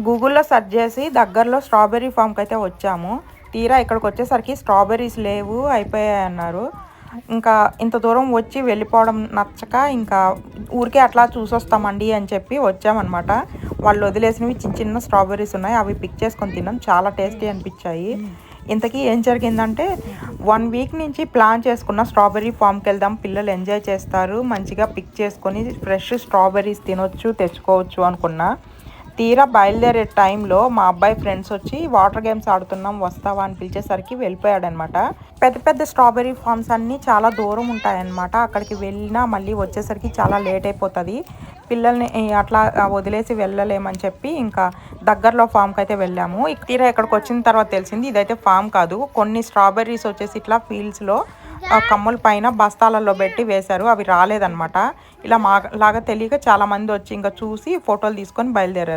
గూగుల్లో సెర్చ్ చేసి దగ్గరలో స్ట్రాబెర్రీ ఫామ్కి అయితే వచ్చాము. తీరా ఇక్కడికి వచ్చేసరికి స్ట్రాబెర్రీస్ లేవు, అయిపోయాయి అన్నారు. ఇంకా ఇంత దూరం వచ్చి వెళ్ళిపోవడం నచ్చక ఇంకా ఊరికే అట్లా చూసొస్తామండి అని చెప్పి వచ్చామన్నమాట. వాళ్ళు వదిలేసినవి చిన్న చిన్న స్ట్రాబెర్రీస్ ఉన్నాయి, అవి పిక్ చేసుకొని తిన్నాం. చాలా టేస్టీ అనిపించాయి. ఇంతకీ ఏం జరిగిందంటే 1 వీక్ నుంచి ప్లాన్ చేసుకున్న స్ట్రాబెర్రీ ఫామ్కి వెళ్దాం, పిల్లలు ఎంజాయ్ చేస్తారు, మంచిగా పిక్ చేసుకొని ఫ్రెష్ స్ట్రాబెర్రీస్ తినొచ్చు, తెచ్చుకోవచ్చు అనుకున్నా. తీరా బయలుదేరే టైంలో మా అబ్బాయి ఫ్రెండ్స్ వచ్చి వాటర్ గేమ్స్ ఆడుతున్నాం వస్తావా అని పిలిచేసరికి వెళ్ళిపోయాడనమాట. పెద్ద పెద్ద స్ట్రాబెర్రీ ఫామ్స్ అన్నీ చాలా దూరం ఉంటాయన్నమాట. అక్కడికి వెళ్ళినా మళ్ళీ వచ్చేసరికి చాలా లేట్ అయిపోతుంది. పిల్లల్ని అట్లా వదిలేసి వెళ్ళలేమని చెప్పి ఇంకా దగ్గరలో ఫామ్కి అయితే వెళ్ళాము. తీరా ఇక్కడికి వచ్చిన తర్వాత తెలిసింది ఇదైతే ఫామ్ కాదు, కొన్ని స్ట్రాబెర్రీస్ వచ్చేసి ఇట్లా ఫీల్డ్స్లో కమ్ముల పైన బస్తాలలో పెట్టి వేశారు, అవి రాలేదన్నమాట. ఇలా మాలాగా తెలియక చాలామంది వచ్చి ఇంకా చూసి ఫోటోలు తీసుకొని బయలుదేరారు.